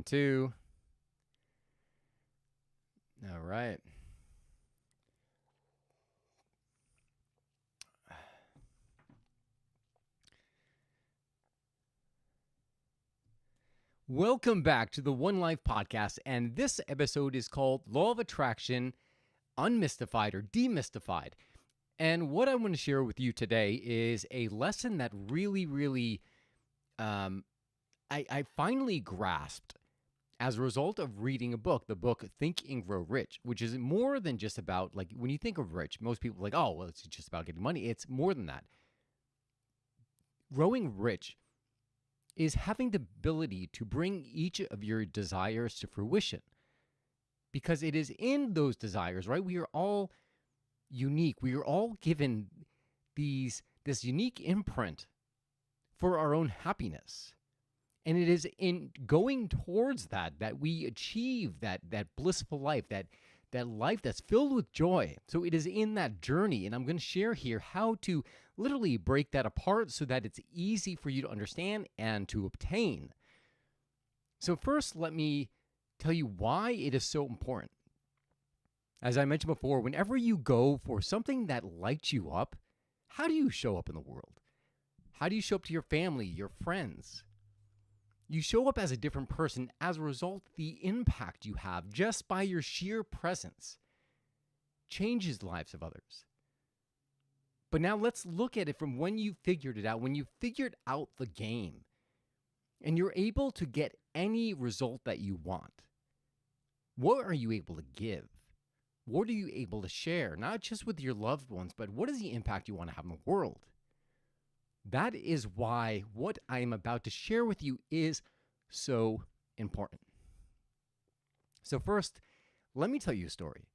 2. All right. Welcome back to the One Life Podcast, and this episode is called Law of Attraction, Unmystified or Demystified. And what I want to share with you today is a lesson that really, I finally grasped as a result of reading a book, the book Think and Grow Rich, which is more than just about, like, when you think of rich, most people are like, oh, well, it's just about getting money. It's more than that. Growing rich is having the ability to bring each of your desires to fruition, because it is in those desires, right? We are all unique. We are all given this unique imprint for our own happiness. And it is in going towards that we achieve that blissful life, that life that's filled with joy. So it is in that journey, and I'm going to share here how to literally break that apart so that it's easy for you to understand and to obtain. So first, let me tell you why it is so important. As I mentioned before, whenever you go for something that lights you up, how do you show up in the world? How do you show up to your family, your friends? You show up as a different person. As a result, the impact you have just by your sheer presence changes the lives of others. But now let's look at it from when you figured it out, when you figured out the game, and you're able to get any result that you want. What are you able to give? What are you able to share? Not just with your loved ones, but what is the impact you want to have in the world? That is why what I am about to share with you is so important. So first, let me tell you a story.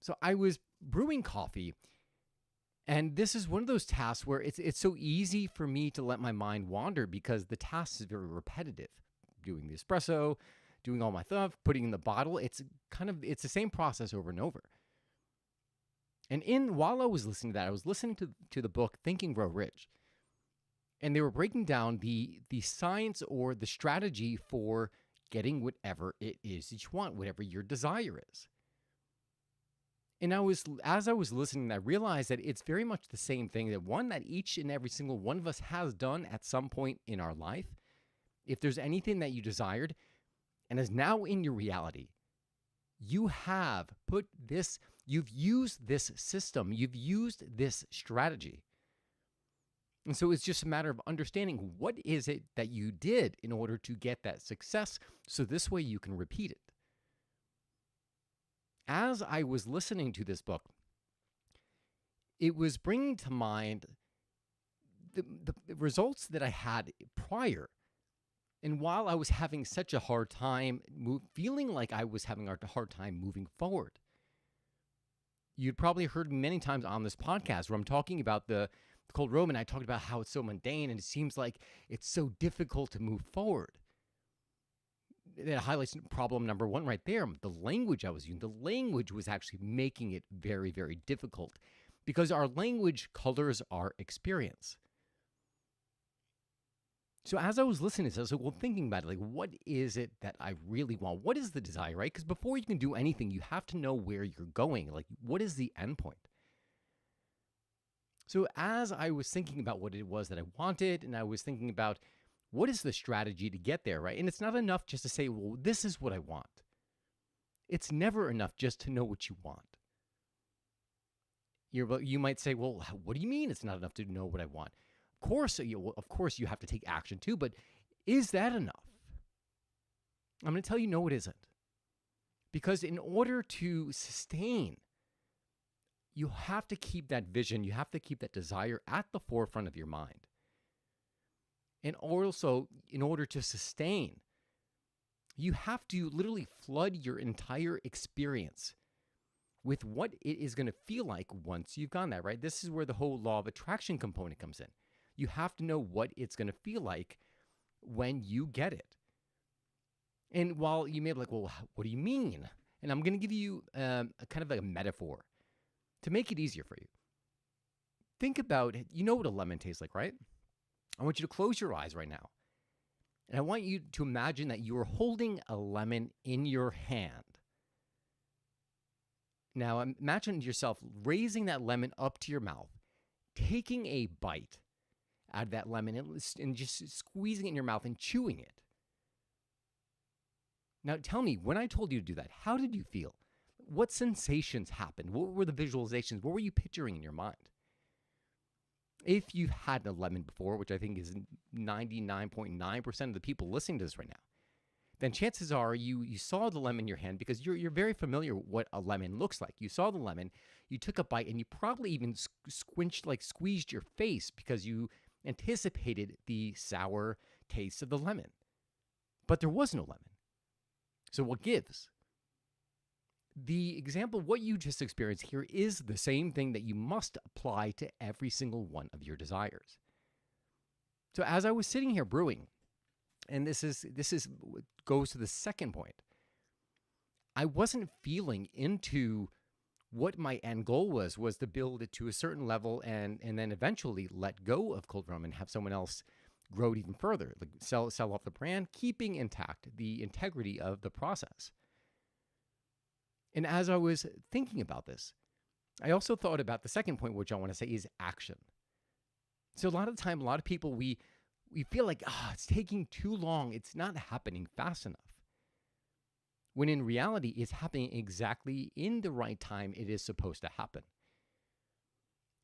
So I was brewing coffee, and this is one of those tasks where it's so easy for me to let my mind wander because the task is very repetitive. Doing the espresso, doing all my stuff, putting in the bottle, it's the same process over and over. And while I was listening to that, I was listening to the book Think and Grow Rich. And they were breaking down the science or the strategy for getting whatever it is that you want, whatever your desire is. And as I was listening, I realized that it's very much the same thing, that each and every single one of us has done at some point in our life. If there's anything that you desired and is now in your reality, you have you've used this system, you've used this strategy. And so it's just a matter of understanding what is it that you did in order to get that success, so this way you can repeat it. As I was listening to this book, it was bringing to mind the results that I had prior. And while I was having such a hard time, feeling like I was having a hard time moving forward, you'd probably heard many times on this podcast where I'm talking about the cold room, and I talked about how it's so mundane and it seems like it's so difficult to move forward. That highlights problem number one right there. The language I was using, the language was actually making it very, very difficult because our language colors our experience. So as I was listening to this, I was thinking about it, like, what is it that I really want? What is the desire, right? Because before you can do anything, you have to know where you're going. Like, what is the end point? So as I was thinking about what it was that I wanted, and I was thinking about what is the strategy to get there, right? And it's not enough just to say, well, this is what I want. It's never enough just to know what you want. You might say, well, what do you mean it's not enough to know what I want? Of course you have to take action too, but is that enough? I'm going to tell you, no, it isn't. Because in order to sustain, you have to keep that vision, you have to keep that desire at the forefront of your mind. And also, in order to sustain, you have to literally flood your entire experience with what it is going to feel like once you've gone there, right? This is where the whole law of attraction component comes in. You have to know what it's going to feel like when you get it. And while you may be like, well, what do you mean? And I'm going to give you a kind of a metaphor to make it easier for you. Think about, you know what a lemon tastes like, right? I want you to close your eyes right now. And I want you to imagine that you are holding a lemon in your hand. Now, imagine yourself raising that lemon up to your mouth, taking a bite out of that lemon and just squeezing it in your mouth and chewing it. Now, tell me, when I told you to do that, how did you feel? What sensations happened? What were the visualizations? What were you picturing in your mind? If you've had a lemon before, which I think is 99.9% of the people listening to this right now, then chances are you saw the lemon in your hand because you're very familiar with what a lemon looks like. You saw the lemon, you took a bite, and you probably even squeezed your face because you anticipated the sour taste of the lemon. But there was no lemon. So what gives? The example, what you just experienced here is the same thing that you must apply to every single one of your desires. So as I was sitting here brewing, and this goes to the second point, I wasn't feeling into what my end goal was to build it to a certain level and then eventually let go of cold rum and have someone else grow it even further, like sell off the brand, keeping intact the integrity of the process. And as I was thinking about this, I also thought about the second point, which I want to say is action. So a lot of the time, a lot of people, we feel like, it's taking too long. It's not happening fast enough. When in reality, it's happening exactly in the right time it is supposed to happen.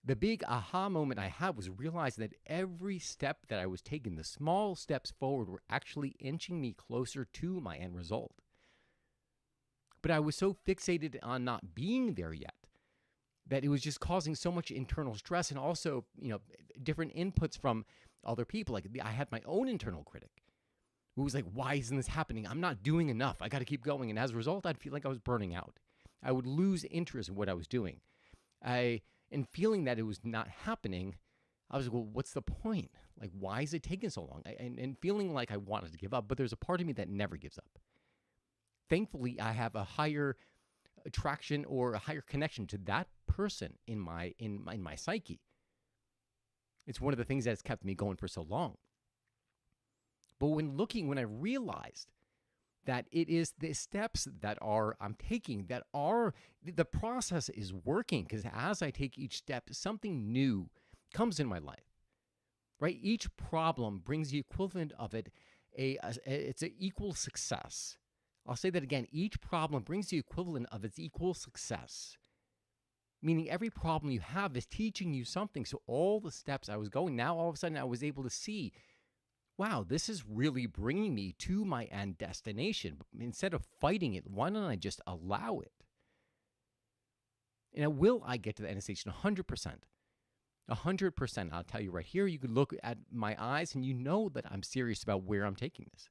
The big aha moment I had was realizing that every step that I was taking, the small steps forward, were actually inching me closer to my end result. But I was so fixated on not being there yet that it was just causing so much internal stress, and also, different inputs from other people. Like, I had my own internal critic who was like, why isn't this happening? I'm not doing enough. I got to keep going. And as a result, I'd feel like I was burning out. I would lose interest in what I was doing. And feeling that it was not happening, I was like, well, what's the point? Like, why is it taking so long? And feeling like I wanted to give up, but there's a part of me that never gives up. Thankfully, I have a higher attraction or a higher connection to that person in my psyche. It's one of the things that's kept me going for so long. But when I realized that it is the steps that I'm taking that are, the process is working, because as I take each step, something new comes in my life, right? Each problem brings the equivalent of it. It's an equal success. I'll say that again. Each problem brings the equivalent of its equal success, meaning every problem you have is teaching you something. So all the steps I was going, now all of a sudden I was able to see, wow, this is really bringing me to my end destination. Instead of fighting it, why don't I just allow it? And will I get to the end station? 100%. 100%. I'll tell you right here, you could look at my eyes and you know that I'm serious about where I'm taking this.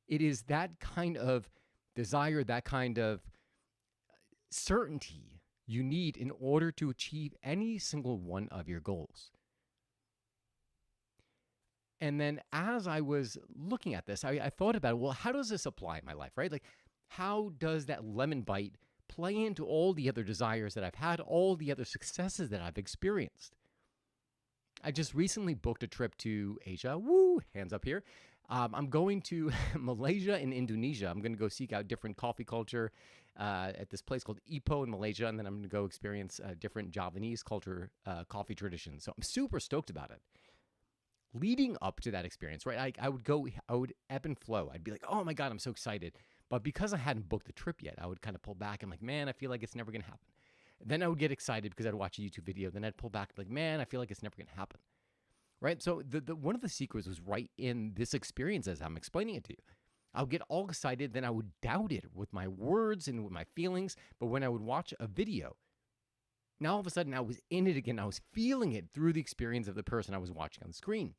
It is that kind of desire, that kind of certainty you need in order to achieve any single one of your goals. And then as I was looking at this, I thought about, well, how does this apply in my life, right? Like, how does that lemon bite play into all the other desires that I've had, all the other successes that I've experienced? I just recently booked a trip to Asia. Woo, hands up here. I'm going to Malaysia and Indonesia. I'm going to go seek out different coffee culture at this place called Ipoh in Malaysia, and then I'm going to go experience different Javanese culture, coffee traditions. So I'm super stoked about it. Leading up to that experience, right, I would ebb and flow. I'd be like, oh my God, I'm so excited. But because I hadn't booked the trip yet, I would kind of pull back. I'm like, man, I feel like it's never going to happen. Then I would get excited because I'd watch a YouTube video. Then I'd pull back, like, man, I feel like it's never going to happen. Right? So the one of the secrets was right in this experience as I'm explaining it to you. I would get all excited, then I would doubt it with my words and with my feelings. But when I would watch a video, now all of a sudden I was in it again. I was feeling it through the experience of the person I was watching on the screen.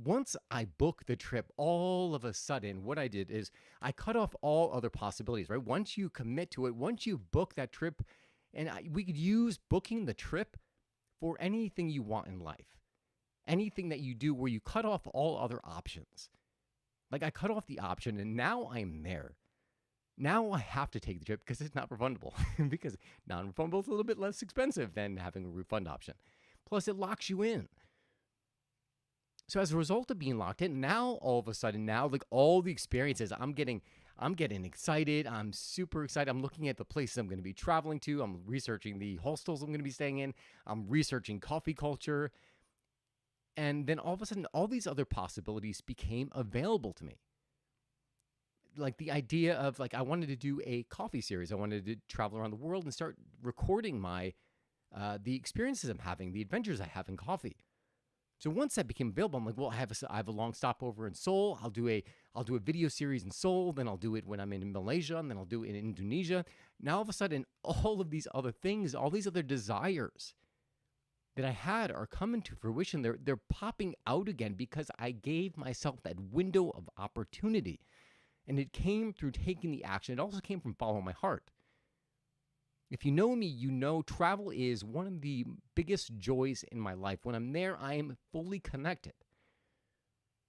Once I booked the trip, all of a sudden what I did is I cut off all other possibilities, right? Once you commit to it, once you book that trip, and we could use booking the trip for anything you want in life. Anything that you do where you cut off all other options. Like, I cut off the option and now I'm there. Now I have to take the trip because it's not refundable. Because non-refundable is a little bit less expensive than having a refund option. Plus, it locks you in. So as a result of being locked in, now all of a sudden, now like all the experiences I'm getting excited. I'm super excited. I'm looking at the places I'm going to be traveling to. I'm researching the hostels I'm going to be staying in. I'm researching coffee culture. And then all of a sudden, all these other possibilities became available to me. Like the idea of like, I wanted to do a coffee series. I wanted to travel around the world and start recording the experiences I'm having, the adventures I have in coffee. So once that became available, I'm like, well, I have a long stopover in Seoul. I'll do a video series in Seoul. Then I'll do it when I'm in Malaysia, and then I'll do it in Indonesia. Now all of a sudden, all of these other things, all these other desires that I had are coming to fruition. They're popping out again because I gave myself that window of opportunity, and it came through taking the action. It also came from following my heart. If you know me, you know travel is one of the biggest joys in my life. When I'm there, I am fully connected,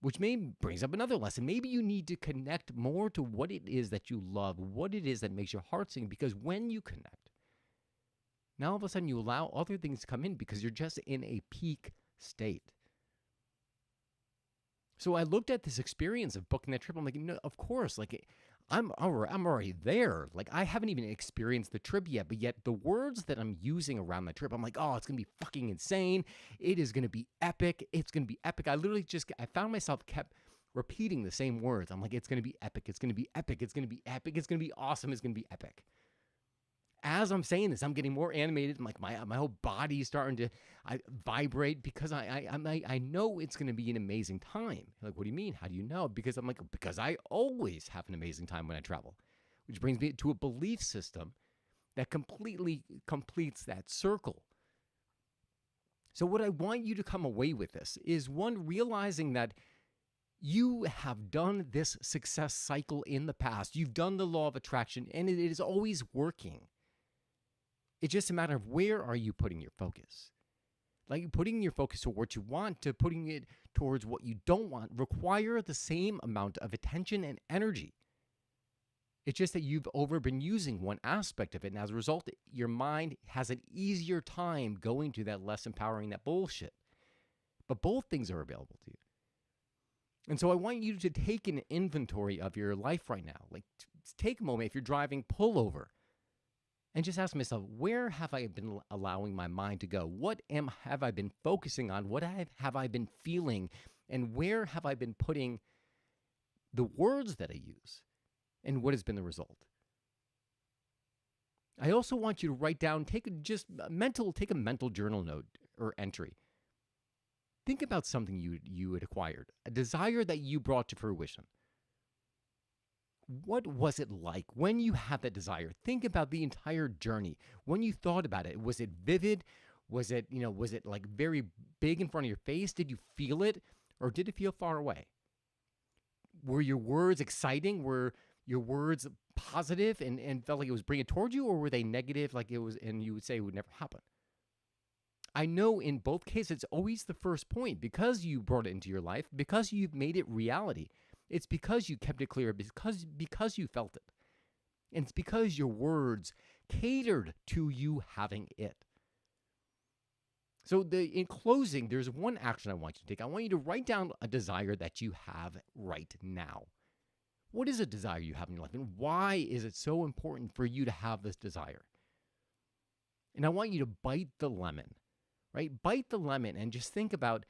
which brings up another lesson. Maybe you need to connect more to what it is that you love, what it is that makes your heart sing, because when you connect, now all of a sudden you allow other things to come in because you're just in a peak state. So I looked at this experience of booking that trip. I'm like, no, of course, like I'm already there. Like I haven't even experienced the trip yet, but yet the words that I'm using around the trip, I'm like, oh, it's gonna be fucking insane. It is gonna be epic. It's gonna be epic. I found myself kept repeating the same words. I'm like, it's gonna be epic. It's gonna be epic. It's gonna be epic. It's gonna be awesome. It's gonna be epic. As I'm saying this, I'm getting more animated. I'm like my whole body is starting to vibrate because I know it's going to be an amazing time. Like, what do you mean? How do you know? Because I'm like, because I always have an amazing time when I travel, which brings me to a belief system that completely completes that circle. So what I want you to come away with this is one, realizing that you have done this success cycle in the past. You've done the law of attraction, and it is always working. It's just a matter of where are you putting your focus. Like putting your focus to what you want to putting it towards what you don't want require the same amount of attention and energy. It's just that you've been using one aspect of it, and as a result, your mind has an easier time going to that less empowering, that bullshit. But both things are available to you. And so I want you to take an inventory of your life right now. Like take a moment. If you're driving, pull over. And just ask myself, where have I been allowing my mind to go? What have I been focusing on? What have I been feeling? And where have I been putting the words that I use? And what has been the result? I also want you to write down, take a mental journal note or entry. Think about something you had acquired, a desire that you brought to fruition. What was it like when you had that desire? Think about the entire journey. When you thought about it, was it vivid? Was it like very big in front of your face? Did you feel it? Or did it feel far away? Were your words exciting? Were your words positive and felt like it was bringing it towards you? Or were they negative, like it was, and you would say it would never happen? I know in both cases, it's always the first point because you brought it into your life, because you've made it reality. It's because you kept it clear, because you felt it. And it's because your words catered to you having it. So in closing, there's one action I want you to take. I want you to write down a desire that you have right now. What is a desire you have in your life, and why is it so important for you to have this desire? And I want you to bite the lemon, right? Bite the lemon and just think about,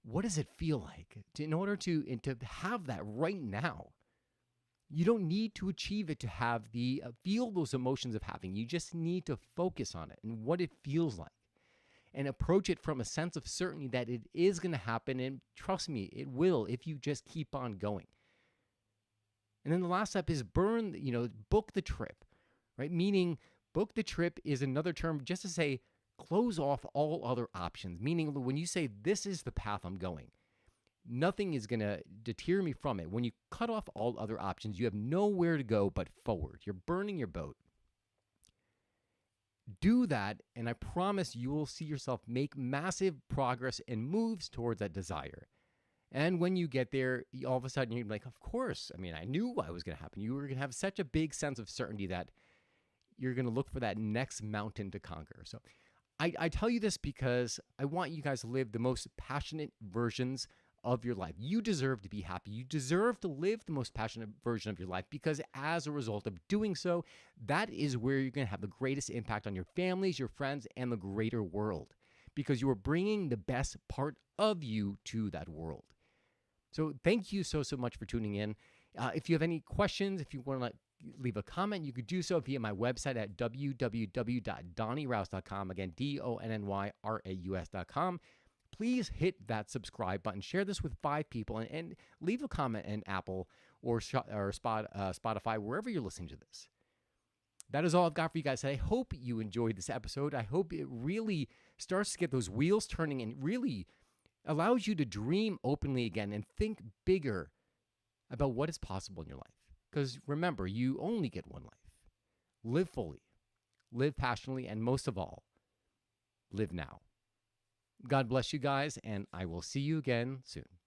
what does it feel like in order to have that right now? You don't need to achieve it to have feel those emotions of having. You just need to focus on it and what it feels like and approach it from a sense of certainty that it is going to happen. And trust me, it will if you just keep on going. And then the last step is book the trip, right? Meaning book the trip is another term just to say, close off all other options, meaning when you say, this is the path I'm going, nothing is going to deter me from it. When you cut off all other options, you have nowhere to go but forward. You're burning your boat. Do that, and I promise you will see yourself make massive progress and moves towards that desire. And when you get there, all of a sudden you're like, of course. I mean, I knew what was going to happen. You were going to have such a big sense of certainty that you're going to look for that next mountain to conquer. So I tell you this because I want you guys to live the most passionate versions of your life. You deserve to be happy. You deserve to live the most passionate version of your life, because as a result of doing so, that is where you're going to have the greatest impact on your families, your friends, and the greater world, because you are bringing the best part of you to that world. So thank you so much for tuning in. If you have any questions, if you want to leave a comment, you could do so via my website at www.donnyraus.com. Again, DONNYRAUS.com. Please hit that subscribe button. Share this with 5 people, and leave a comment in Apple or Spotify, wherever you're listening to this. That is all I've got for you guys today. I hope you enjoyed this episode. I hope it really starts to get those wheels turning and really allows you to dream openly again and think bigger about what is possible in your life. Because remember, you only get one life. Live fully, live passionately, and most of all, live now. God bless you guys, and I will see you again soon.